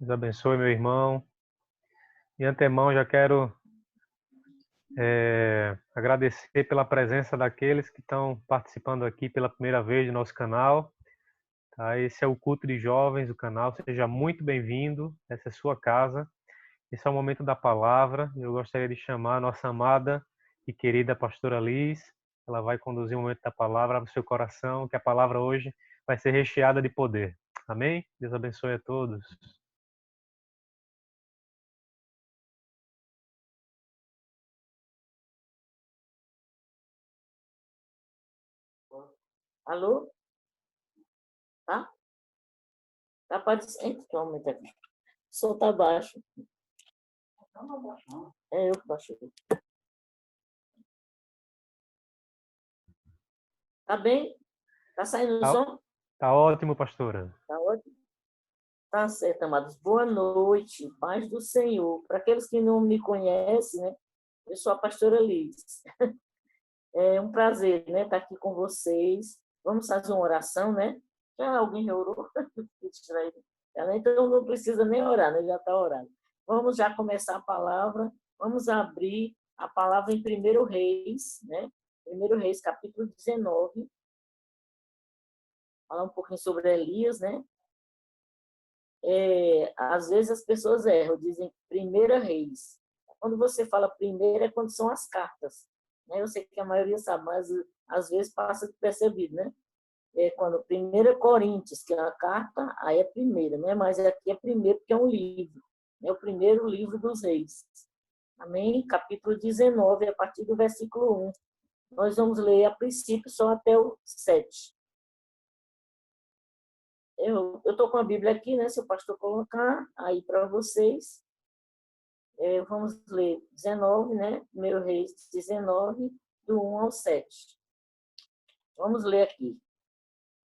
Deus abençoe, meu irmão. De antemão, já quero agradecer pela presença daqueles que estão participando aqui pela primeira vez do nosso canal. Tá? Esse é o Culto de Jovens do canal. Seja muito bem-vindo. Essa é a sua casa. Esse é o momento da palavra. Eu gostaria de chamar a nossa amada e querida pastora Liz. Ela vai conduzir o momento da palavra para o seu coração, que a palavra hoje vai ser recheada de poder. Amém? Deus abençoe a todos. Alô? Tá? Tá aparecendo. Deixa eu aumentar aqui. O som tá baixo. É eu que baixei. Tá bem? Tá saindo o som? Tá ótimo, pastora. Tá ótimo? Tá certo, amados. Boa noite. Paz do Senhor. Para aqueles que não me conhecem, né? Eu sou a pastora Liz. É um prazer, né? Estar aqui com vocês. Vamos fazer uma oração, né? Já alguém já orou? Então não precisa nem orar, né? Já está orando. Vamos já começar a palavra. Vamos abrir a palavra em 1 Reis, né? 1 Reis, capítulo 19. Falar um pouquinho sobre Elias, né? Às vezes as pessoas erram, dizem 1 Reis. Quando você fala primeira, é quando são as cartas. Né? Eu sei que a maioria sabe, mas às vezes passa despercebido, né? Quando 1 Coríntios, que é uma carta, aí é primeira, né? Mas aqui é primeiro porque é um livro. É o primeiro livro dos reis. Amém? Capítulo 19, a partir do versículo 1. Nós vamos ler a princípio só até o 7. Eu estou com a Bíblia aqui, né? Se o pastor colocar aí para vocês. Vamos ler 19, né? 1 Reis 19, do 1 ao 7. Vamos ler aqui.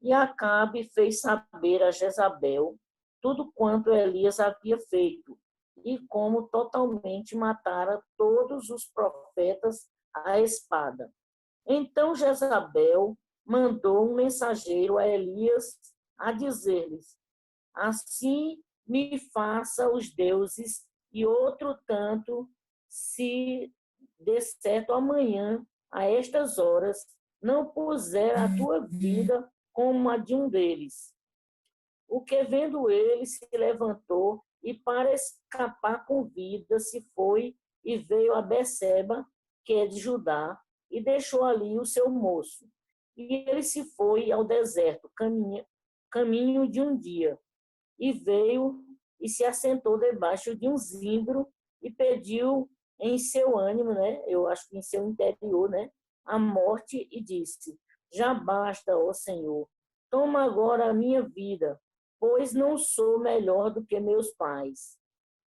E Acabe fez saber a Jezabel tudo quanto Elias havia feito, e como totalmente matara todos os profetas à espada. Então Jezabel mandou um mensageiro a Elias a dizer-lhes: assim me faça os deuses e outro tanto, se de certo amanhã, a estas horas, não puser a tua vida como a de um deles. O que, vendo ele, se levantou e, para escapar com vida, se foi e veio a Beceba, que é de Judá, e deixou ali o seu moço. E ele se foi ao deserto, caminho de um dia, e veio e se assentou debaixo de um zimbro e pediu em seu ânimo, né? Eu acho que em seu interior, né? A morte, e disse: já basta, ó Senhor, toma agora a minha vida, pois não sou melhor do que meus pais.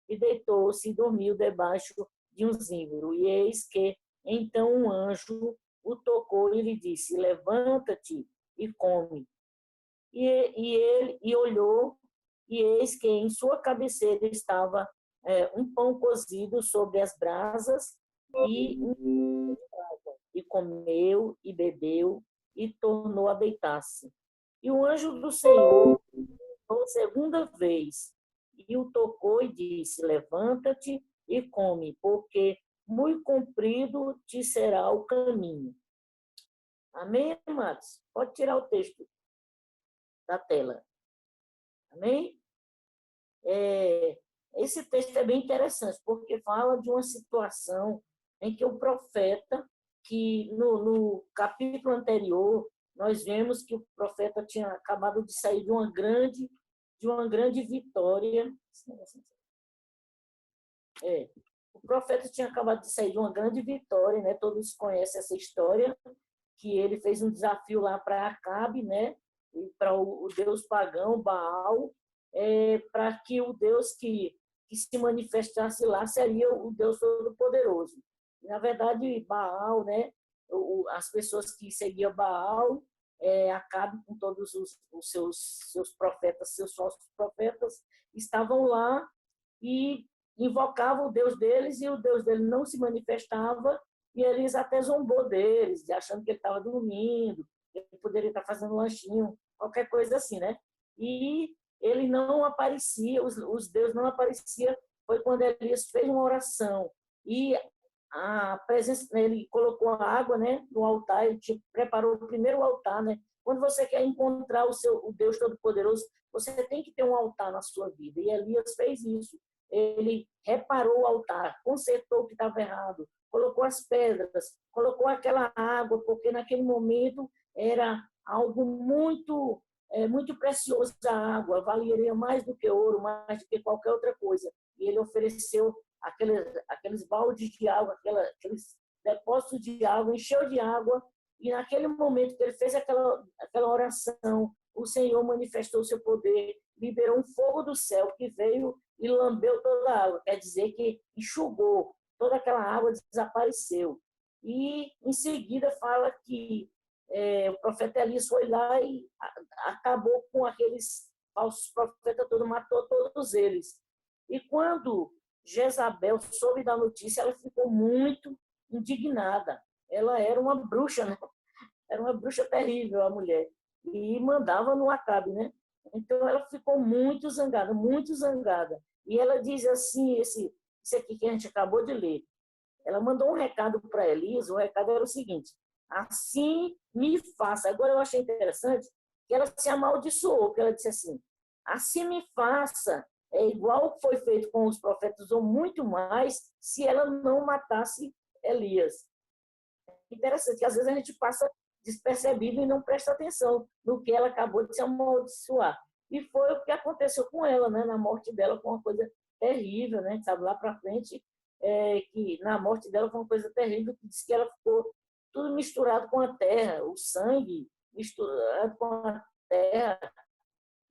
E deitou-se e dormiu debaixo de um zimbro. E eis que então um anjo o tocou e lhe disse: levanta-te e come. E olhou, e eis que em sua cabeceira estava um pão cozido sobre as brasas, e comeu e bebeu e tornou a deitar-se. E o anjo do Senhor, pela segunda vez, e o tocou e disse: levanta-te e come, porque muito comprido te será o caminho. Amém, amados? Pode tirar o texto da tela. Amém? Esse texto é bem interessante, porque fala de uma situação em que o profeta, que no capítulo anterior, nós vemos que o profeta tinha acabado de sair de uma grande vitória. O profeta tinha acabado de sair de uma grande vitória, né? Todos conhecem essa história, que ele fez um desafio lá para Acabe, né? E para o deus pagão, Baal, para que o Deus que se manifestasse lá seria o Deus Todo-Poderoso. Na verdade, Baal, né? As pessoas que seguiam Baal, Acabe com todos os seus profetas, seus falsos profetas, estavam lá e invocavam o Deus deles, e o Deus dele não se manifestava, e eles até zombou deles, achando que ele estava dormindo, ele poderia estar fazendo um lanchinho, qualquer coisa assim, né? E ele não aparecia, os deuses não apareciam, foi quando Elias fez uma oração e a presença, ele colocou a água, né, no altar, ele preparou o primeiro altar, né? Quando você quer encontrar o Deus Todo-Poderoso, você tem que ter um altar na sua vida. E Elias fez isso. Ele reparou o altar, consertou o que estava errado, colocou as pedras, colocou aquela água, porque naquele momento era algo muito precioso a água, valeria mais do que ouro, mais do que qualquer outra coisa. E ele ofereceu aqueles baldes de água, aqueles depósitos de água, encheu de água, e naquele momento que ele fez aquela oração, o Senhor manifestou o seu poder, liberou um fogo do céu que veio e lambeu toda a água, quer dizer que enxugou, toda aquela água desapareceu. E em seguida fala que o profeta Elias foi lá e acabou com aqueles falsos profetas todos, matou todos eles. E quando Jezabel soube da notícia, ela ficou muito indignada. Ela era uma bruxa, né? Era uma bruxa terrível, a mulher. E mandava no Acabe, né? Então ela ficou muito zangada, muito zangada. E ela diz assim, esse aqui que a gente acabou de ler. Ela mandou um recado para Elias, o recado era o seguinte: assim me faça. Agora eu achei interessante que ela se amaldiçoou, que ela disse assim: assim me faça, é igual foi feito com os profetas, ou muito mais, se ela não matasse Elias. Interessante que às vezes a gente passa despercebido e não presta atenção no que ela acabou de se amaldiçoar. E foi o que aconteceu com ela, né? Na morte dela foi uma coisa terrível, né? Sabe, lá para frente, que na morte dela foi uma coisa terrível, que diz que ela ficou tudo misturado com a terra, o sangue misturado com a terra,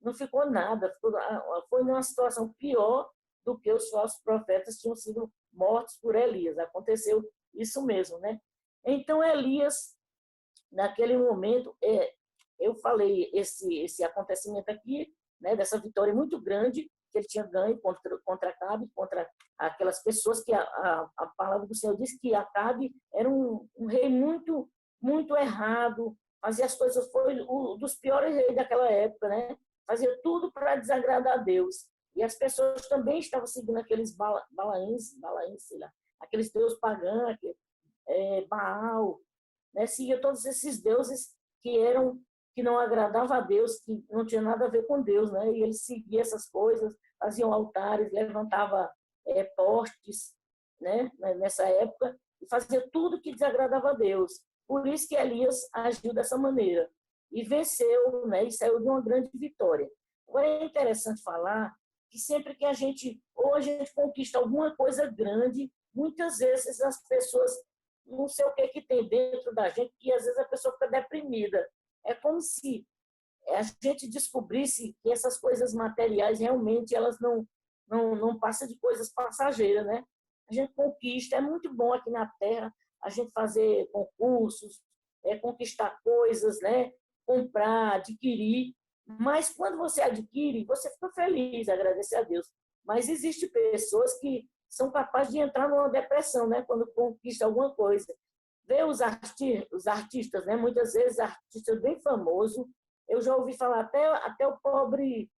não ficou nada, foi numa situação pior do que os falsos profetas tinham sido mortos por Elias. Aconteceu isso mesmo, né? Então, Elias, naquele momento, eu falei esse acontecimento aqui, né, dessa vitória muito grande que ele tinha ganho contra Acabe, contra aquelas pessoas que a palavra do Senhor diz que Acabe era um rei muito, muito errado, fazia as coisas, foi um dos piores reis daquela época, né? Fazia tudo para desagradar a Deus. E as pessoas também estavam seguindo aqueles Balaíns, sei lá, aqueles deuses pagãos, Baal, né? Seguia todos esses deuses que não agradavam a Deus, que não tinha nada a ver com Deus, né? E eles seguiam essas coisas, faziam altares, levantavam postes, né? Nessa época, e fazia tudo que desagradava a Deus. Por isso que Elias agiu dessa maneira e venceu, né? E saiu de uma grande vitória. Agora é interessante falar que sempre que a gente conquista alguma coisa grande, muitas vezes as pessoas não sei o que tem dentro da gente, que às vezes a pessoa fica deprimida. É como se a gente descobrisse que essas coisas materiais realmente elas não passam de coisas passageiras, né? A gente conquista, é muito bom aqui na Terra a gente fazer concursos, conquistar coisas, né? Comprar, adquirir, mas quando você adquire, você fica feliz, agradecer a Deus. Mas existem pessoas que são capazes de entrar numa depressão, né? Quando conquista alguma coisa. Vê os artistas, né? Muitas vezes artistas bem famosos. Eu já ouvi falar até o pobre,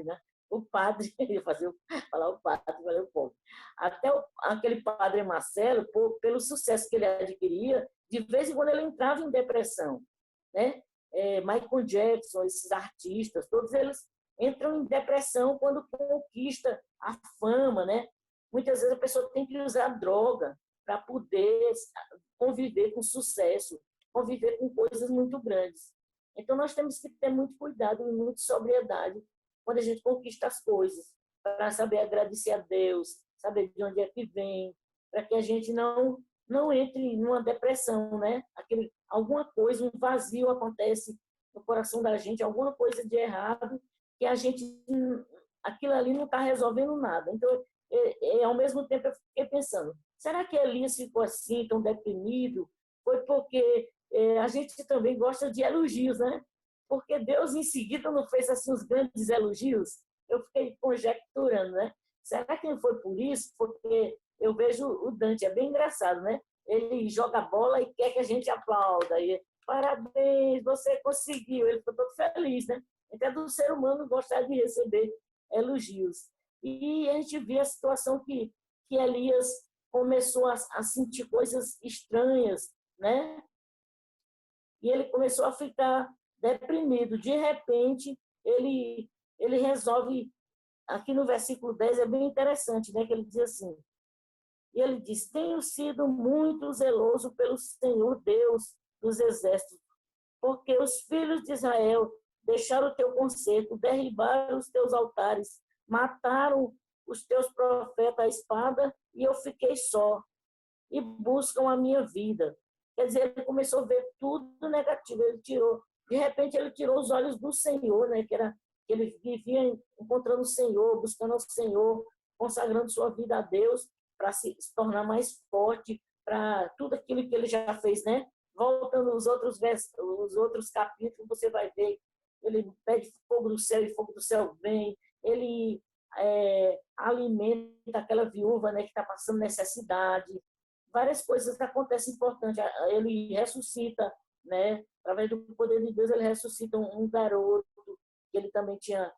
né? O padre, eu falar o padre, falei o pobre. Aquele padre Marcelo, pelo sucesso que ele adquiria, de vez em quando ele entrava em depressão, né? Michael Jackson, esses artistas, todos eles entram em depressão quando conquista a fama, né? Muitas vezes a pessoa tem que usar droga para poder conviver com sucesso, conviver com coisas muito grandes. Então, nós temos que ter muito cuidado e muita sobriedade quando a gente conquista as coisas, para saber agradecer a Deus, saber de onde é que vem, para que a gente não entre numa depressão, né? Alguma coisa, um vazio acontece no coração da gente, alguma coisa de errado, que a gente, aquilo ali não está resolvendo nada. Então, ao mesmo tempo, eu fiquei pensando, será que Elias ficou assim, tão deprimido? Foi porque a gente também gosta de elogios, né? Porque Deus, em seguida, não fez assim os grandes elogios? Eu fiquei conjecturando, né? Será que não foi por isso? Porque eu vejo o Dante, é bem engraçado, né? Ele joga a bola e quer que a gente aplauda. E, parabéns, você conseguiu. Ele ficou todo feliz, né? Até do ser humano gostar de receber elogios. E a gente vê a situação que Elias começou a sentir coisas estranhas, né? E ele começou a ficar deprimido. De repente, ele resolve, aqui no versículo 10 é bem interessante, né? Que ele diz assim, e ele diz, tenho sido muito zeloso pelo Senhor Deus dos exércitos, porque os filhos de Israel deixaram o teu conserto, derribaram os teus altares, mataram os teus profetas à espada, e eu fiquei só, e buscam a minha vida. Quer dizer, ele começou a ver tudo negativo, de repente ele tirou os olhos do Senhor, né, que ele vivia encontrando o Senhor, buscando o Senhor, consagrando sua vida a Deus, para se tornar mais forte, para tudo aquilo que ele já fez, né? Voltando os outros capítulos, você vai ver, ele pede fogo do céu e fogo do céu vem, ele alimenta aquela viúva, né, que está passando necessidade, várias coisas acontecem importantes, ele ressuscita, né, através do poder de Deus, ele ressuscita um garoto, que ele também tinha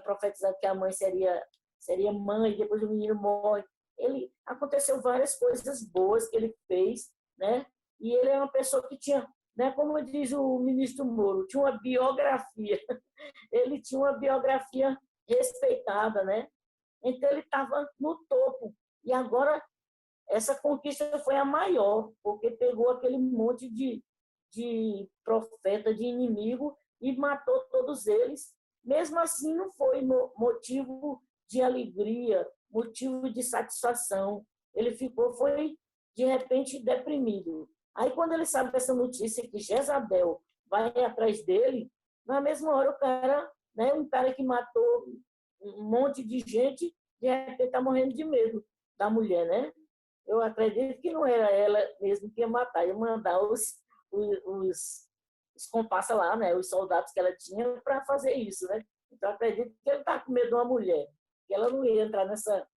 profetizado que a mãe seria mãe, depois o menino morre. Aconteceu várias coisas boas que ele fez, né? E ele é uma pessoa que tinha, né, como diz o ministro Moro, tinha uma biografia. Ele tinha uma biografia respeitada, né? Então ele estava no topo. E agora essa conquista foi a maior, porque pegou aquele monte de profeta, de inimigo, e matou todos eles. Mesmo assim, não foi motivo de alegria, motivo de satisfação. Ele foi, de repente, deprimido. Aí, quando ele sabe dessa notícia que Jezabel vai atrás dele, na mesma hora o cara, né, um cara que matou um monte de gente, de repente está morrendo de medo da mulher, né? Eu acredito que não era ela mesmo que ia matar, ia mandar os comparsas lá, né, os soldados que ela tinha para fazer isso, né? Então, acredito que ele está com medo de uma mulher, que ela não ia entrar nessa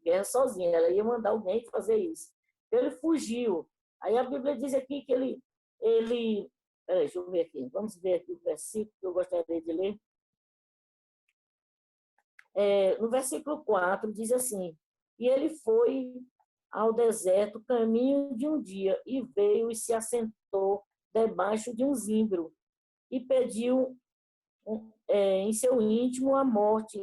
guerra sozinha, ela ia mandar alguém fazer isso. Então, ele fugiu. Aí a Bíblia diz aqui que ele peraí, deixa eu ver aqui, vamos ver aqui o versículo que eu gostaria de ler. No versículo 4 diz assim, e ele foi ao deserto caminho de um dia, e veio e se assentou debaixo de um zimbro, e pediu em seu íntimo a morte,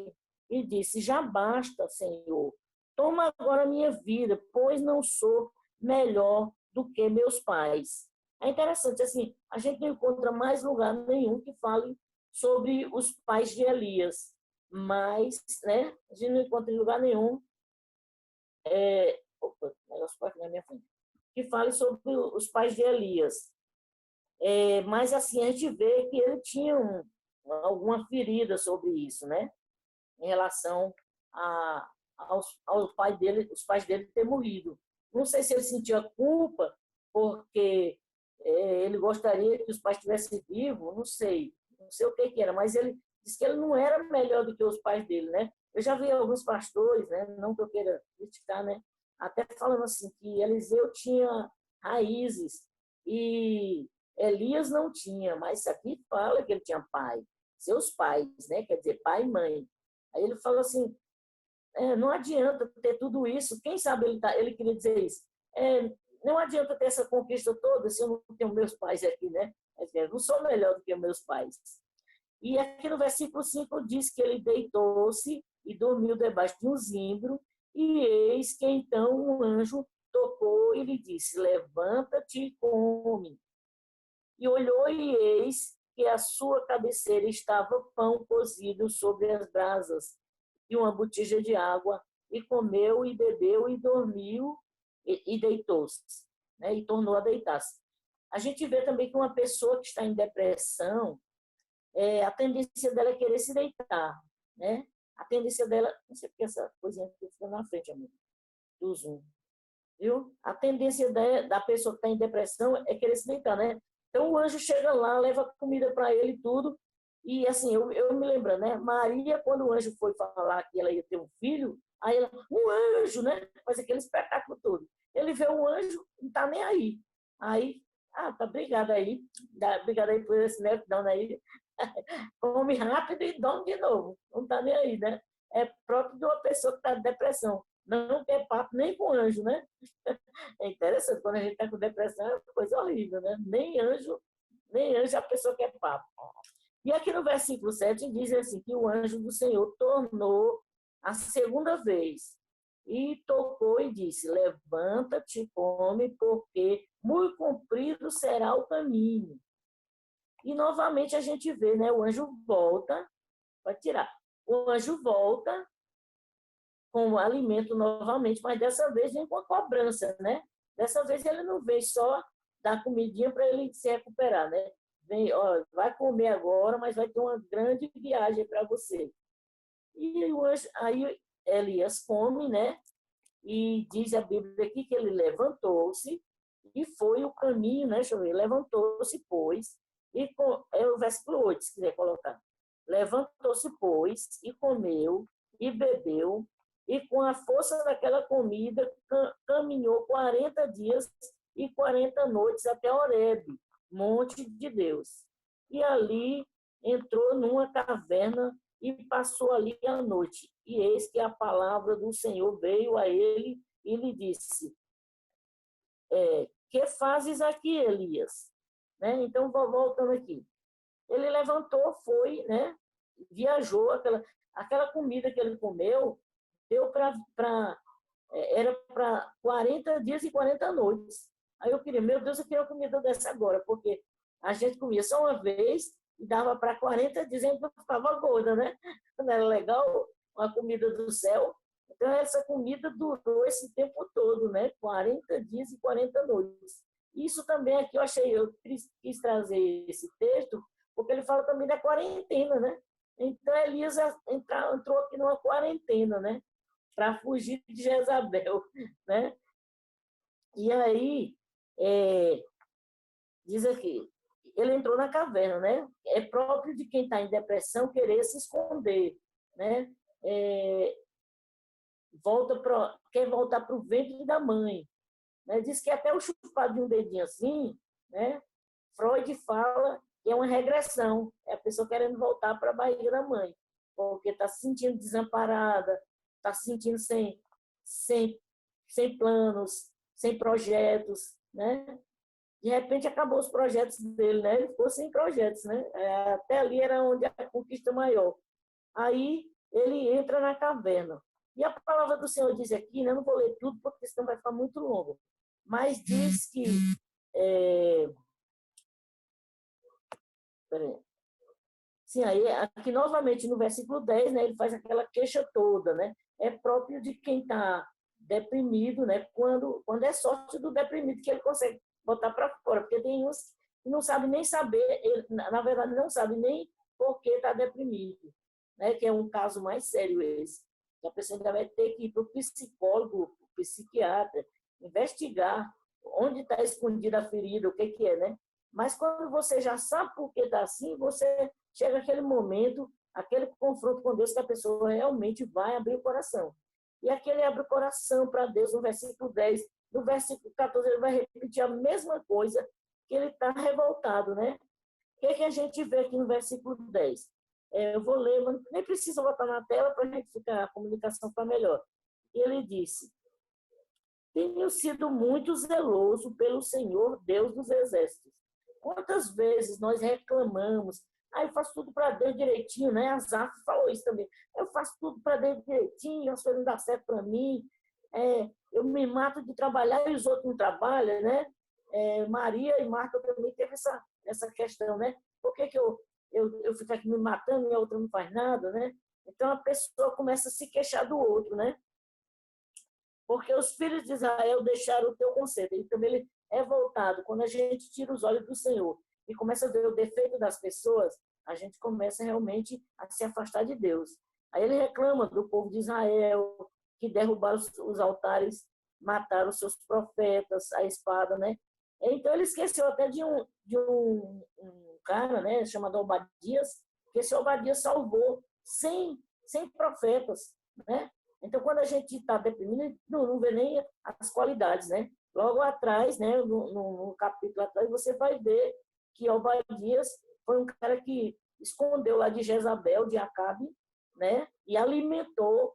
e disse, já basta, Senhor, toma agora a minha vida, pois não sou melhor do que meus pais. É interessante, assim, a gente não encontra mais lugar nenhum que fale sobre os pais de Elias, mas, né, a gente não encontra em lugar nenhum na minha frente, que fale sobre os pais de Elias. Mas, assim, a gente vê que ele tinha alguma ferida sobre isso, né? Em relação ao pai dele, os pais dele ter morrido. Não sei se ele sentia culpa porque ele gostaria que os pais estivessem vivos, não sei o que era, mas ele disse que ele não era melhor do que os pais dele, né? Eu já vi alguns pastores, né? Não que eu queira criticar, né? Até falando assim que Eliseu tinha raízes e Elias não tinha, mas aqui fala que ele tinha pai, seus pais, né? Quer dizer, pai e mãe. Aí ele falou assim, não adianta ter tudo isso, quem sabe ele queria dizer isso, não adianta ter essa conquista toda se eu não tenho meus pais aqui, né? Eu não sou melhor do que meus pais. E aqui no versículo 5 diz que ele deitou-se e dormiu debaixo de um zimbro, e eis que então um anjo tocou e lhe disse, levanta-te e come. E olhou e eis que à sua cabeceira estava pão cozido sobre as brasas e uma botija de água, e comeu e bebeu e dormiu e deitou-se, né? E tornou a deitar-se. A gente vê também que uma pessoa que está em depressão, a tendência dela é querer se deitar, né? A tendência dela, não sei porque essa coisinha fica na frente, amigo, do Zoom, viu? A tendência da pessoa que está em depressão é querer se deitar, né? Então o anjo chega lá, leva comida para ele e tudo, e assim, eu me lembro, né? Maria, quando o anjo foi falar que ela ia ter um filho, aí ela, um anjo, né? Faz aquele espetáculo todo. Ele vê um anjo, não está nem aí. Aí Ah, tá, obrigada aí. Obrigada aí por esse meltdown aí. Come rápido e dorme de novo. Não tá nem aí, né? É próprio de uma pessoa que está em depressão. Não quer papo nem com anjo, né? É interessante, quando a gente está com depressão, é uma coisa horrível, né? Nem anjo a pessoa quer papo. E aqui no versículo 7 diz assim, que o anjo do Senhor tornou a segunda vez e tocou e disse, levanta-te, come, porque muito comprido será o caminho. E novamente a gente vê, né? O anjo volta, vai tirar. O anjo volta com o alimento novamente, mas dessa vez vem com a cobrança, né? Dessa vez ele não vem só dar comidinha para ele se recuperar, né? Vem, ó, vai comer agora, mas vai ter uma grande viagem para você. E o anjo, aí Elias come, né? E diz a Bíblia aqui que ele levantou-se e foi o caminho, né? Deixa eu ver, levantou-se, pois, e é o versículo 8, se quiser colocar. Levantou-se, pois, e comeu, e bebeu, e com a força daquela comida caminhou 40 dias e 40 noites até Horebe, monte de Deus. E ali entrou numa caverna e passou ali a noite. E eis que a palavra do Senhor veio a ele e lhe disse, que fazes aqui, Elias? Né? Então, voltando aqui. Ele levantou, foi, né? Viajou, aquela comida que ele comeu, deu era para 40 dias e 40 noites. Aí eu queria, meu Deus, eu queria uma comida dessa agora, porque a gente comia só uma vez e dava para 40 dias e a gente não ficava gorda, né? Não era legal uma comida do céu. Então, essa comida durou esse tempo todo, né? 40 dias e 40 noites. Isso também aqui eu quis trazer esse texto, porque ele fala também da quarentena, né? Então, Elias entrou aqui numa quarentena, né? Para fugir de Jezabel, né? E aí, diz aqui, ele entrou na caverna, né? É próprio de quem está em depressão querer se esconder, né? Quer voltar para o ventre da mãe, né? Diz que até o chupado de um dedinho assim, né? Freud fala que é uma regressão, é a pessoa querendo voltar para a barriga da mãe, porque está se sentindo desamparada, está se sentindo sem planos, sem projetos, né? De repente acabou os projetos dele, né? Ele ficou sem projetos, né? Até ali era onde a conquista maior. Aí ele entra na caverna. E a palavra do Senhor diz aqui, né? Eu não vou ler tudo porque senão vai ficar muito longo, mas diz que sim, aí aqui novamente no versículo 10, né, ele faz aquela queixa toda, né? É próprio de quem está deprimido, né? Quando é sorte do deprimido que ele consegue botar para fora, porque tem uns que não sabem nem saber, ele, na verdade não sabe nem por que está deprimido, né? Que é um caso mais sério esse. Que a pessoa ainda vai ter que ir para o psicólogo, para o psiquiatra, investigar onde está escondida a ferida, o que é, né? Mas quando você já sabe por que está assim, você chega aquele momento, aquele confronto com Deus, que a pessoa realmente vai abrir o coração. E aquele abre o coração para Deus no versículo 10, no versículo 14 ele vai repetir a mesma coisa, que ele está revoltado, né? O que a gente vê aqui no versículo 10? Eu vou ler, mas nem precisa botar na tela para a gente ficar, a comunicação ficar melhor. E ele disse, tenho sido muito zeloso pelo Senhor, Deus dos exércitos. Quantas vezes nós reclamamos, eu faço tudo para Deus direitinho, né? A Zaf falou isso também. Eu faço tudo para Deus direitinho, as coisas não dão certo para mim. Eu me mato de trabalhar e os outros não trabalham, né? Maria e Marta também teve essa questão, né? Por que eu fico aqui me matando e a outra não faz nada, né? Então a pessoa começa a se queixar do outro, né? Porque os filhos de Israel deixaram o teu conselho. Ele também é voltado. Quando a gente tira os olhos do Senhor e começa a ver o defeito das pessoas, a gente começa realmente a se afastar de Deus. Aí ele reclama do povo de Israel, que derrubaram os altares, mataram os seus profetas, a espada, né? Então ele esqueceu até de um cara, né, chamado Obadias, que esse Obadias salvou 100 profetas, né? Então, quando a gente está deprimido, não vê nem as qualidades, né? logo atrás, né, no capítulo atrás, você vai ver que Obadias foi um cara que escondeu lá de Jezabel, de Acabe, né, e alimentou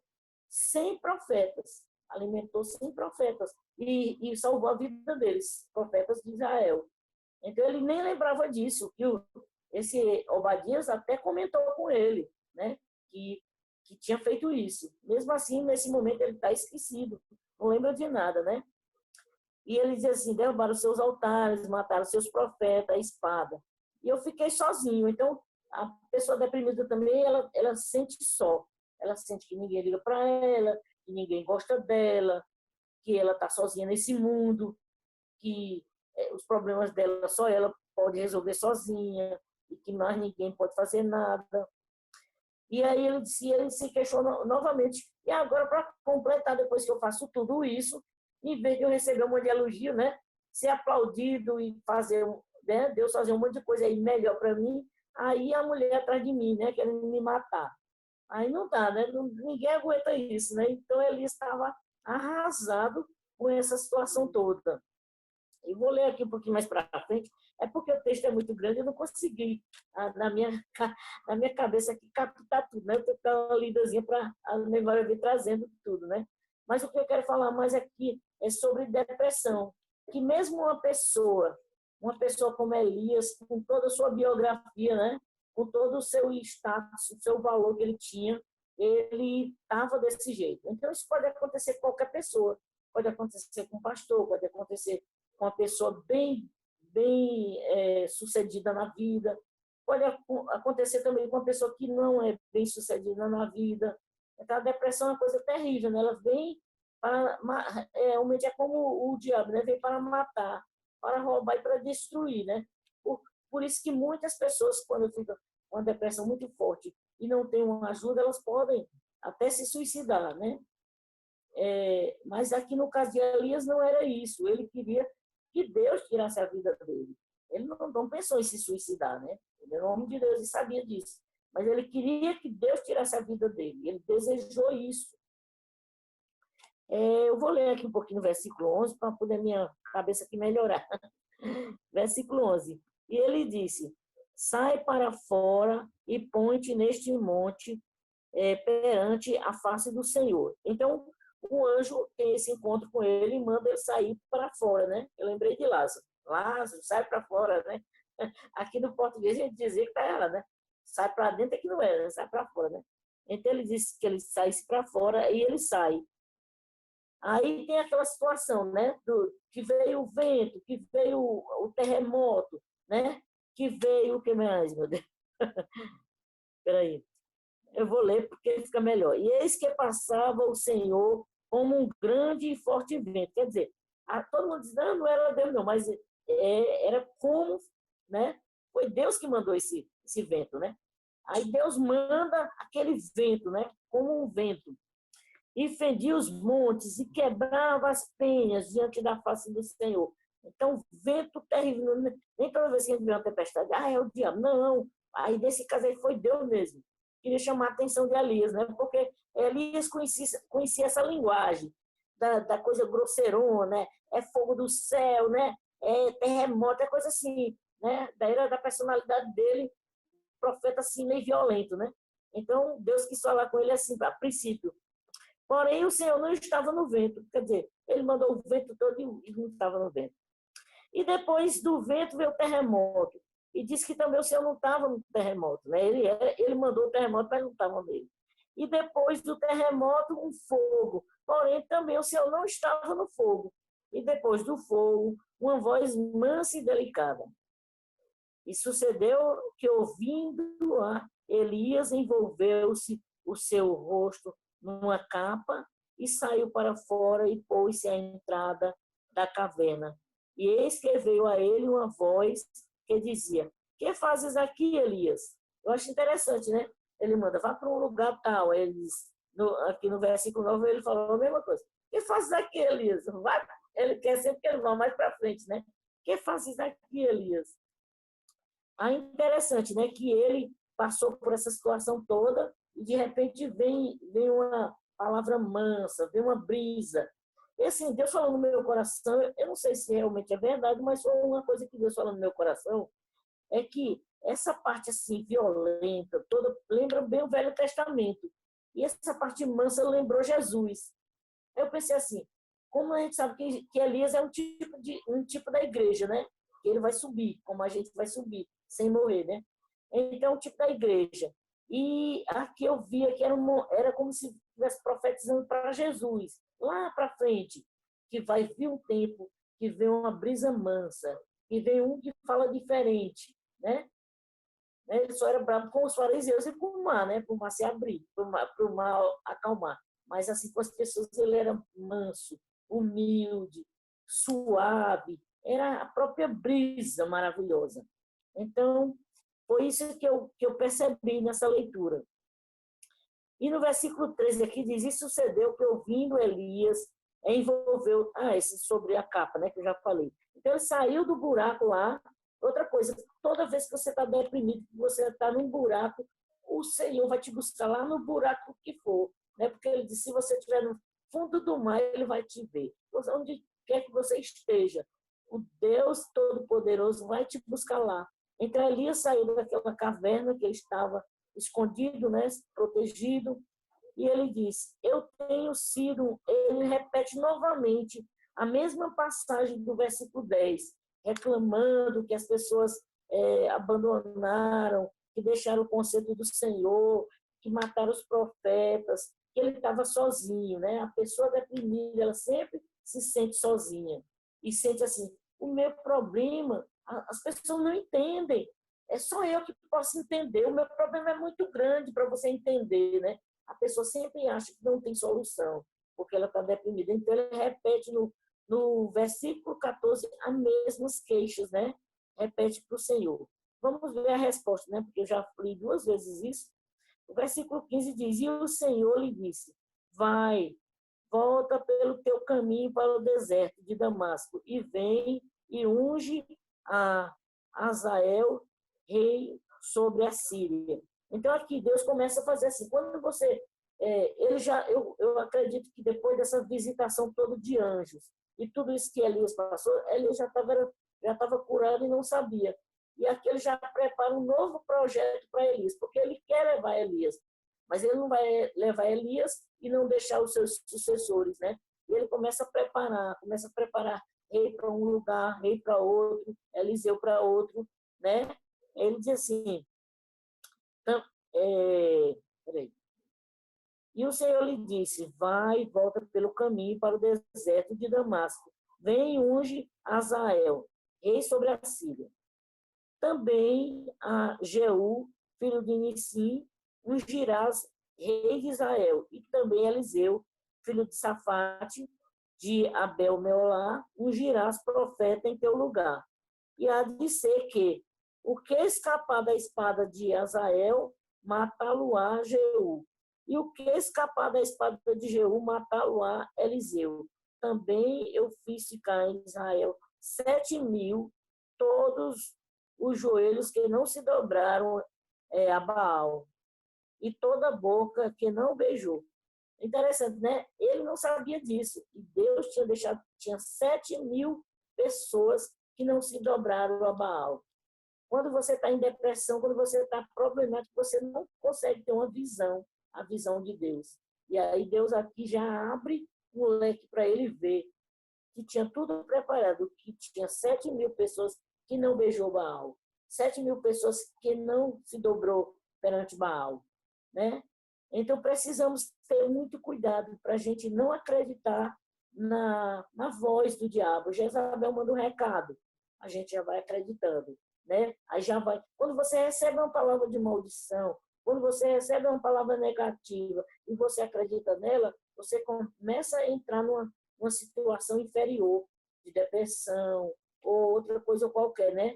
100 profetas. Alimentou 100 profetas e salvou a vida deles, profetas de Israel. Então, ele nem lembrava disso, que esse Obadias até comentou com ele, né, que tinha feito isso. Mesmo assim, nesse momento, ele está esquecido, não lembra de nada, né? E ele diz assim, derrubaram os seus altares, mataram os seus profetas, a espada. E eu fiquei sozinho. Então, a pessoa deprimida também, ela sente só. Ela sente que ninguém liga para ela, que ninguém gosta dela, que ela está sozinha nesse mundo, que os problemas dela só ela pode resolver sozinha, e que mais ninguém pode fazer nada. E aí ele se questionou novamente. E agora, para completar, depois que eu faço tudo isso, em vez de eu receber um monte de elogio, né, ser aplaudido e fazer, né, Deus fazer um monte de coisa aí melhor para mim, aí a mulher atrás de mim, né, querendo me matar. Aí não dá, né? Ninguém aguenta isso, né? Então ele estava arrasado com essa situação toda. Eu vou ler aqui um pouquinho mais para frente, é porque o texto é muito grande, eu não consegui, na minha cabeça aqui, captar tudo, né? Eu tenho que dar uma lidazinha para a memória vir trazendo tudo, né? Mas o que eu quero falar mais aqui é sobre depressão, que mesmo uma pessoa como Elias, com toda a sua biografia, né? Com todo o seu status, o seu valor que ele tinha, ele estava desse jeito. Então, isso pode acontecer com qualquer pessoa. Pode acontecer com um pastor, pode acontecer com uma pessoa bem sucedida na vida. Pode acontecer também com uma pessoa que não é bem sucedida na vida. Então, a depressão é uma coisa terrível, né? Ela vem para... realmente é como o diabo, né? Vem para matar, para roubar e para destruir, né? Por isso que muitas pessoas, quando ficam com uma depressão muito forte e não têm uma ajuda, elas podem até se suicidar, né? Mas aqui no caso de Elias não era isso. Ele queria que Deus tirasse a vida dele. Ele não pensou em se suicidar, né? Ele era um homem de Deus e sabia disso. Mas ele queria que Deus tirasse a vida dele. Ele desejou isso. Eu vou ler aqui um pouquinho o versículo 11 para poder minha cabeça aqui melhorar. Versículo 11. E ele disse, sai para fora e põe-te neste monte perante a face do Senhor. Então, o anjo tem esse encontro com ele e manda ele sair para fora, né? Eu lembrei de Lázaro. Lázaro, sai para fora, né? Aqui no português a gente dizia que está ela, né? Sai para dentro é que não é, né? Sai para fora, né? Então ele disse que ele saísse para fora e ele sai. Aí tem aquela situação, né? Que veio o vento, que veio o terremoto, né? Que veio o que mais, meu Deus? Peraí. Eu vou ler porque fica melhor. E eis que passava o Senhor como um grande e forte vento. Quer dizer, todo mundo diz, não era Deus não, mas era como, né? Foi Deus que mandou esse vento, né? Aí Deus manda aquele vento, né? Como um vento. E fendia os montes e quebrava as penhas diante da face do Senhor. Então, vento terrível. Nem toda vez que a gente vê uma tempestade, é o diabo. Não. Aí, nesse caso aí, foi Deus mesmo. Queria chamar a atenção de Elias, né? Porque Elias conhecia essa linguagem da coisa grosseirona, né? É fogo do céu, né? É terremoto, é coisa assim, né? Daí era da personalidade dele, profeta assim, meio violento, né? Então, Deus quis falar com ele assim, a princípio. Porém, o Senhor não estava no vento. Quer dizer, ele mandou o vento todo e não estava no vento. E depois do vento veio o terremoto. E disse que também o Senhor não estava no terremoto, né? Ele mandou o terremoto, mas não estava nele. E depois do terremoto, um fogo. Porém, também o Senhor não estava no fogo. E depois do fogo, uma voz mansa e delicada. E sucedeu que, ouvindo-a, Elias envolveu-se o seu rosto numa capa e saiu para fora e pôs-se à entrada da caverna. E eis que veio a ele uma voz que dizia, que fazes aqui, Elias? Eu acho interessante, né? Ele manda, vá para um lugar tal. Ele diz, aqui no versículo 9, ele falou a mesma coisa. Que fazes aqui, Elias? Vai. Ele quer sempre que ele vá mais para frente, né? Que fazes aqui, Elias? Aí interessante, né? Que ele passou por essa situação toda e de repente vem uma palavra mansa, vem uma brisa E assim, Deus falou no meu coração, eu não sei se realmente é verdade, mas foi uma coisa que Deus falou no meu coração, é que essa parte assim, violenta, toda, lembra bem o Velho Testamento. E essa parte mansa lembrou Jesus. Eu pensei assim, como a gente sabe que Elias é um tipo da igreja, né? Que ele vai subir, como a gente vai subir, sem morrer, né? Então, é um tipo da igreja. E aqui eu via que era como se estivesse profetizando para Jesus, lá para frente, que vai vir um tempo, que vem uma brisa mansa, que vem um que fala diferente, né? Ele só era bravo com os fariseus e com o mar, né? Para o mar se abrir, para o mar acalmar. Mas assim, com as pessoas ele era manso, humilde, suave. Era a própria brisa maravilhosa. Então, foi isso que eu percebi nessa leitura. E no versículo 13 aqui diz, e sucedeu que ouvindo Elias, envolveu... esse sobre a capa, né? Que eu já falei. Então, ele saiu do buraco lá. Outra coisa, toda vez que você está deprimido, que você está num buraco, o Senhor vai te buscar lá no buraco que for. Né? Porque ele disse, se você estiver no fundo do mar, ele vai te ver. Onde quer que você esteja, o Deus Todo-Poderoso vai te buscar lá. Então, Elias saiu daquela caverna que ele estava escondido, né, protegido, e ele disse, eu tenho sido, ele repete novamente a mesma passagem do versículo 10, reclamando que as pessoas abandonaram, que deixaram o conceito do Senhor, que mataram os profetas, que ele estava sozinho, né? A pessoa deprimida, ela sempre se sente sozinha, e sente assim, o meu problema, as pessoas não entendem, é só eu que posso entender. O meu problema é muito grande para você entender, né? A pessoa sempre acha que não tem solução, porque ela está deprimida. Então, ele repete no versículo 14 as mesmas queixas, né? Repete para o Senhor. Vamos ver a resposta, né? Porque eu já li 2 vezes isso. O versículo 15 diz, e o Senhor lhe disse, vai, volta pelo teu caminho para o deserto de Damasco, e vem e unge a Azael, rei sobre a Síria. Então, aqui, Deus começa a fazer assim. Quando você... eu acredito que depois dessa visitação toda de anjos e tudo isso que Elias passou, Elias já estava curado e não sabia. E aqui ele já prepara um novo projeto para Elias, porque ele quer levar Elias. Mas ele não vai levar Elias e não deixar os seus sucessores, né? E ele começa a preparar rei para um lugar, rei para outro, Eliseu para outro, né? Ele diz assim, peraí. E o Senhor lhe disse, vai e volta pelo caminho para o deserto de Damasco. Vem e unge Azael, rei sobre a Síria. Também a Jeú, filho de Nissim, ungirás rei de Israel. E também Eliseu, filho de Safate, de Abel-Meolá, ungirás profeta em teu lugar. E há de ser que o que escapar da espada de Azael, matá-lo-á Jeú. E o que escapar da espada de Jeú, matá-lo-á Eliseu. Também eu fiz ficar em Israel 7.000, todos os joelhos que não se dobraram a Baal, e toda a boca que não beijou. Interessante, né? Ele não sabia disso. E Deus tinha 7.000 pessoas que não se dobraram a Baal. Quando você está em depressão, quando você está problemático, você não consegue ter uma visão, a visão de Deus. E aí Deus aqui já abre um leque para ele ver que tinha tudo preparado, que tinha 7.000 pessoas que não beijou Baal, 7.000 pessoas que não se dobrou perante Baal, né? Então, precisamos ter muito cuidado para a gente não acreditar na voz do diabo. Jezabel manda um recado, a gente já vai acreditando, né? Aí já vai. Quando você recebe uma palavra de maldição, quando você recebe uma palavra negativa e você acredita nela, você começa a entrar numa situação inferior, de depressão, ou outra coisa qualquer, né?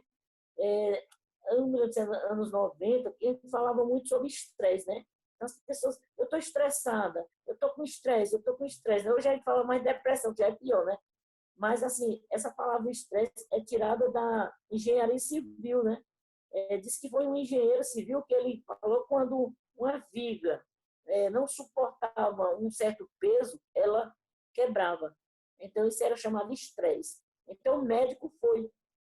Anos 90, a gente falava muito sobre estresse, né? As pessoas, eu estou estressada, eu estou com estresse, eu estou com estresse. Hoje a gente fala mais depressão, que já é pior, né? Mas, assim, essa palavra estresse é tirada da engenharia civil, né? Diz que foi um engenheiro civil que ele falou quando uma viga não suportava um certo peso, ela quebrava. Então, isso era chamado de estresse. Então, o médico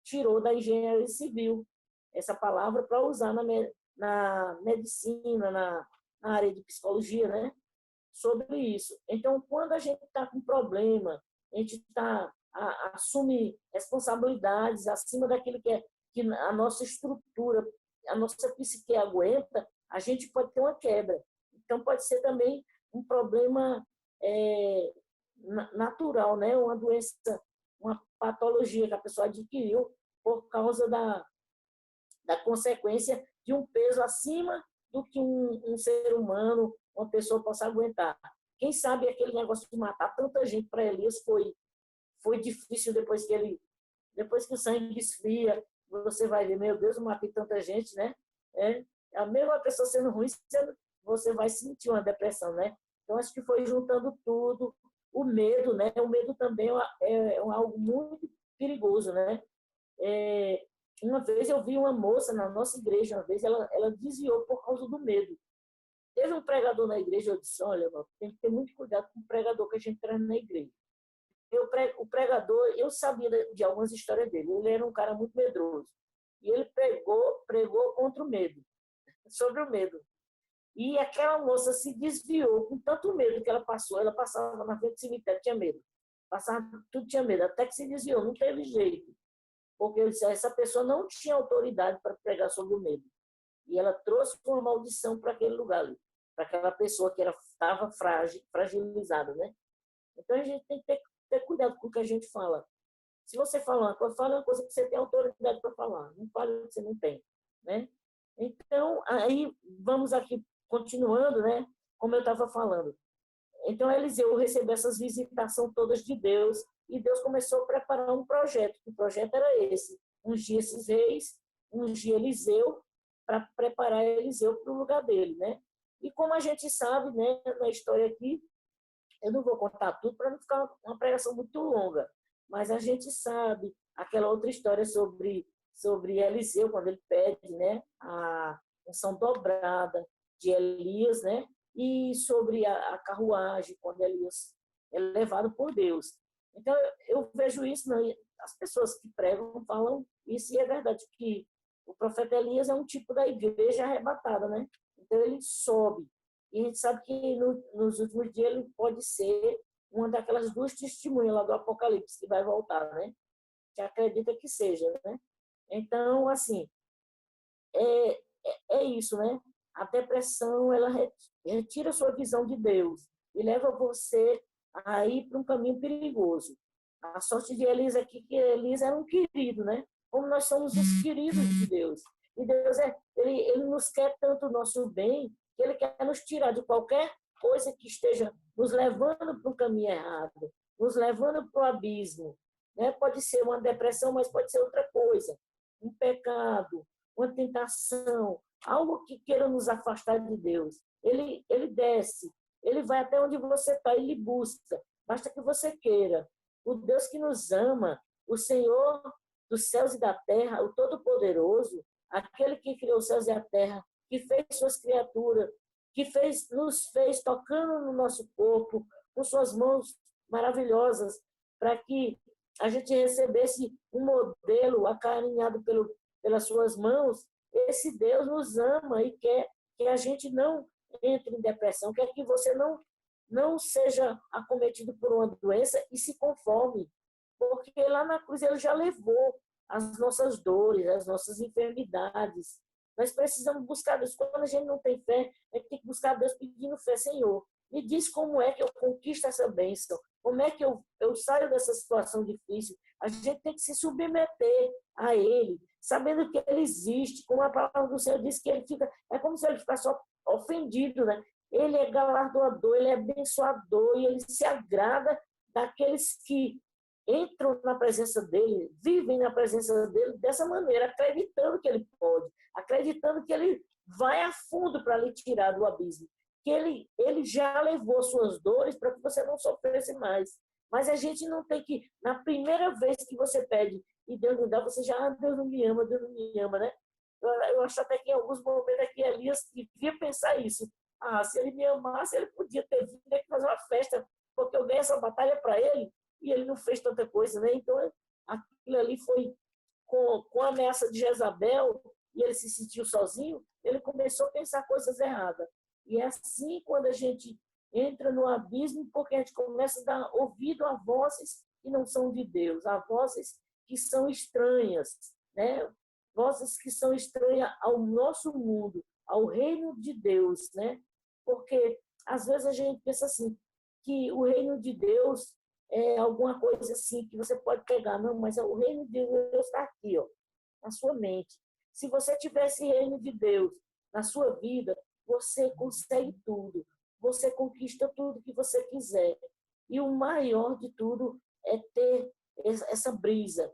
tirou da engenharia civil essa palavra para usar na medicina, na área de psicologia, né? Sobre isso. Então, quando a gente está com problema, a gente assume responsabilidades acima daquilo que a nossa estrutura, a nossa psique aguenta, a gente pode ter uma quebra. Então, pode ser também um problema natural, né? Uma doença, uma patologia que a pessoa adquiriu por causa da consequência de um peso acima do que um ser humano, uma pessoa possa aguentar. Quem sabe aquele negócio de matar tanta gente para Elias foi difícil depois que o sangue esfria, você vai ver, meu Deus, eu matei tanta gente, né? A mesma pessoa sendo ruim, você vai sentir uma depressão, né? Então, acho que foi juntando tudo. O medo, né? O medo também é algo muito perigoso, né? Uma vez eu vi uma moça na nossa igreja, uma vez ela desviou por causa do medo. Teve um pregador na igreja, eu disse, olha, tem que ter muito cuidado com o pregador que a gente traz na igreja. O pregador, eu sabia de algumas histórias dele, ele era um cara muito medroso. E ele pregou contra o medo, sobre o medo. E aquela moça se desviou com tanto medo que ela passava na frente do cemitério, tinha medo. Passava, tudo tinha medo, até que se desviou, não teve jeito. Porque eu disse, essa pessoa não tinha autoridade para pregar sobre o medo. E ela trouxe uma maldição para aquele lugar ali, para aquela pessoa que estava fragilizada, né? Então, a gente tem que ter cuidado com o que a gente fala. Se você fala uma coisa que você tem autoridade para falar. Não fale o que você não tem, né? Então, aí, vamos aqui, continuando, né? Como eu estava falando. Então, Eliseu recebeu essas visitações todas de Deus, e Deus começou a preparar um projeto. O projeto era esse: ungir esses reis, ungir Eliseu, para preparar Eliseu para o lugar dele, né? E como a gente sabe, né, na história aqui, eu não vou contar tudo para não ficar uma pregação muito longa, mas a gente sabe aquela outra história sobre Eliseu, quando ele pede, né, a unção dobrada de Elias, né? E sobre a carruagem, quando Elias é levado por Deus. Então, eu vejo isso, né? As pessoas que pregam falam isso, e é verdade que o profeta Elias é um tipo da igreja arrebatada, né? Então, ele sobe. E a gente sabe que nos últimos dias ele pode ser uma daquelas duas testemunhas lá do Apocalipse, que vai voltar, né? Que acredita que seja, né? Então, assim, é isso, né? A depressão, ela retira a sua visão de Deus e leva você a ir para um caminho perigoso. A sorte de Elias aqui, que Elias era um querido, né? Como nós somos os queridos de Deus. E Deus, ele nos quer tanto o nosso bem, que ele quer nos tirar de qualquer coisa que esteja nos levando para um caminho errado, nos levando para o abismo. Né? Pode ser uma depressão, mas pode ser outra coisa. Um pecado, uma tentação, algo que queira nos afastar de Deus. Ele desce, ele vai até onde você está, ele busca. Basta que você queira. O Deus que nos ama, o Senhor dos céus e da terra, o Todo-Poderoso, aquele que criou os céus e a terra, que fez suas criaturas, que nos fez tocando no nosso corpo, com suas mãos maravilhosas, para que a gente recebesse um modelo acarinhado pelas suas mãos. Esse Deus nos ama e quer que a gente não entre em depressão, quer que você não seja acometido por uma doença e se conforme, porque lá na cruz ele já levou as nossas dores, as nossas enfermidades. Nós precisamos buscar Deus. Quando a gente não tem fé, a gente tem que buscar Deus pedindo fé. Senhor, me diz como é que eu conquisto essa bênção, como é que eu saio dessa situação difícil. A gente tem que se submeter a Ele, sabendo que Ele existe, como a palavra do Senhor diz, que Ele fica, é como se Ele ficasse ofendido, né? Ele é galardoador, Ele é abençoador, e Ele se agrada daqueles que entram na presença dEle, vivem na presença dEle dessa maneira, acreditando que Ele pode, acreditando que Ele vai a fundo para lhe tirar do abismo, que ele já levou suas dores para que você não sofresse mais. Mas a gente não tem que, na primeira vez que você pede e Deus não dá, você já, Deus não me ama, Deus não me ama, né? Eu acho até que em alguns momentos aqui Elias devia pensar isso. Se ele me amasse, ele podia ter vindo aqui fazer uma festa, porque eu ganhei essa batalha para ele, e ele não fez tanta coisa, né? Então, aquilo ali foi com a ameaça de Jezabel, e ele se sentiu sozinho, ele começou a pensar coisas erradas. E é assim quando a gente entra no abismo, porque a gente começa a dar ouvido a vozes que não são de Deus, a vozes que são estranhas, né? Vozes que são estranhas ao nosso mundo, ao reino de Deus, né? Porque às vezes a gente pensa assim, que o reino de Deus é alguma coisa assim que você pode pegar, não, mas o reino de Deus está aqui, ó, na sua mente. Se você tiver esse reino de Deus na sua vida, você consegue tudo, você conquista tudo que você quiser. E o maior de tudo é ter essa brisa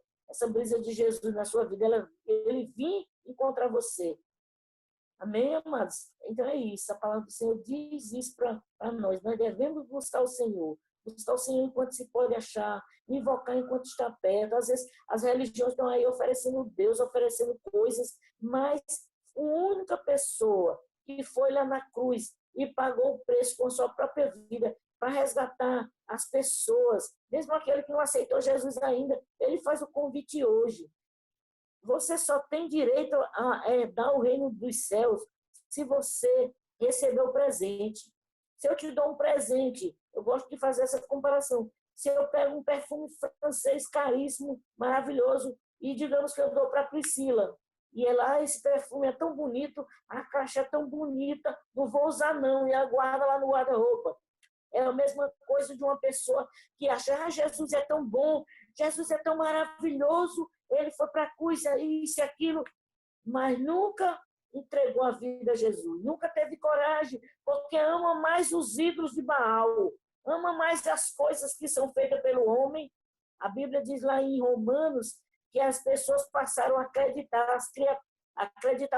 de Jesus na sua vida, ele vir encontrar você. Amém, amados? Então é isso, a palavra do Senhor diz isso para nós. Nós devemos buscar o Senhor enquanto se pode achar, invocar enquanto está perto. Às vezes as religiões estão aí oferecendo Deus, oferecendo coisas, mas a única pessoa que foi lá na cruz e pagou o preço com a sua própria vida para resgatar as pessoas, mesmo aquele que não aceitou Jesus ainda, ele faz o convite hoje. Você só tem direito a dar o reino dos céus se você receber o presente. Se eu te dou um presente, eu gosto de fazer essa comparação. Se eu pego um perfume francês caríssimo, maravilhoso, e digamos que eu dou para a Priscila, e ela, esse perfume é tão bonito, a caixa é tão bonita, não vou usar não, e aguarda lá no guarda-roupa. É a mesma coisa de uma pessoa que acha, Jesus é tão bom, Jesus é tão maravilhoso, ele foi para a cruz, isso e aquilo, mas nunca entregou a vida a Jesus, nunca teve coragem, porque ama mais os ídolos de Baal, ama mais as coisas que são feitas pelo homem. A Bíblia diz lá em Romanos que as pessoas passaram a acreditar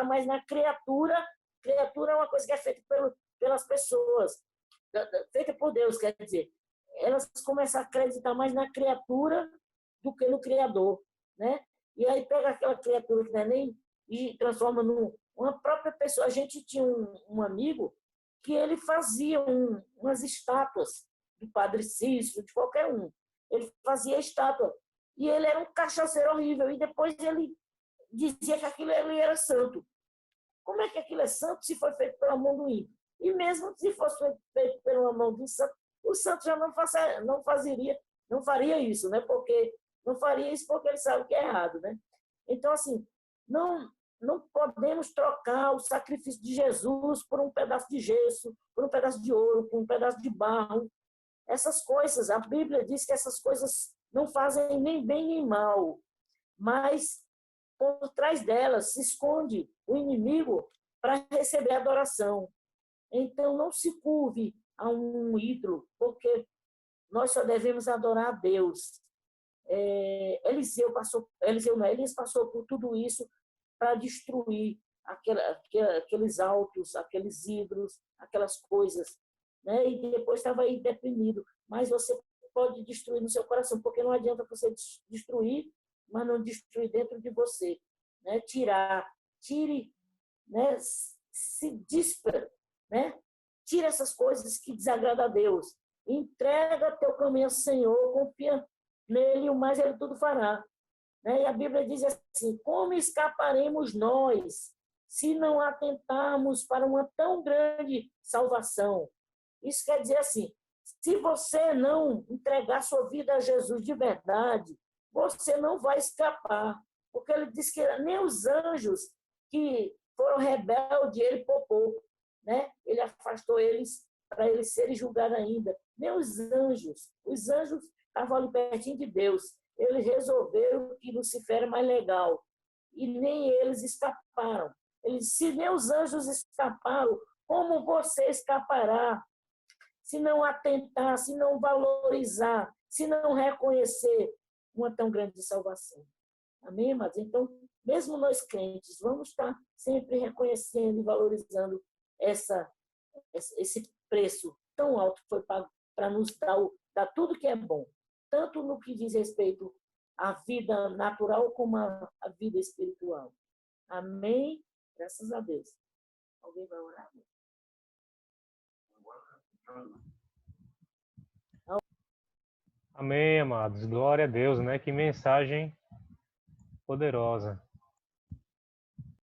mais na criatura. Criatura é uma coisa que é feita pelas pessoas, feita por Deus, quer dizer. Elas começam a acreditar mais na criatura do que no Criador, né? E aí pega aquela criatura que não é nem e transforma numa própria pessoa. A gente tinha um amigo que ele fazia umas estátuas do Padre Cícero, de qualquer um. Ele fazia estátua. E ele era um cachaceiro horrível. E depois ele dizia que aquilo ele era santo. Como é que aquilo é santo se foi feito pela mão do ímpio? E mesmo se fosse feito pela mão do santo, o santo já não faria isso, né? Porque não faria isso porque ele sabe que é errado, né? Então, assim, não podemos trocar o sacrifício de Jesus por um pedaço de gesso, por um pedaço de ouro, por um pedaço de barro. Essas coisas, a Bíblia diz que essas coisas não fazem nem bem nem mal, mas por trás delas se esconde o inimigo para receber adoração. Então, não se curve a um ídolo, porque nós só devemos adorar a Deus. Elias passou por tudo isso para destruir aqueles altos, aqueles ídolos, aquelas coisas, né? E depois estava aí deprimido. Mas você pode destruir no seu coração, porque não adianta você destruir, mas não destruir dentro de você, né? Tire, né? Se disper, né? Tira essas coisas que desagradam a Deus. Entrega teu caminho ao Senhor, confia nele, o mais ele tudo fará. Né? E a Bíblia diz assim, como escaparemos nós se não atentarmos para uma tão grande salvação? Isso quer dizer assim, se você não entregar sua vida a Jesus de verdade, você não vai escapar. Porque ele diz que nem os anjos que foram rebeldes, ele poupou. Né? Ele afastou eles para eles serem julgados ainda. Nem os anjos estavam ali pertinho de Deus. Eles resolveram que Lucifer era mais legal. E nem eles escaparam. Se nem os anjos escaparam, como você escapará? Se não atentar, se não valorizar, se não reconhecer uma tão grande salvação. Amém, amados? Então, mesmo nós crentes, vamos estar sempre reconhecendo e valorizando esse preço tão alto que foi pago para nos dar tudo que é bom, tanto no que diz respeito à vida natural como à vida espiritual. Amém? Graças a Deus. Alguém vai orar? Amém, amados. Glória a Deus, né? Que mensagem poderosa.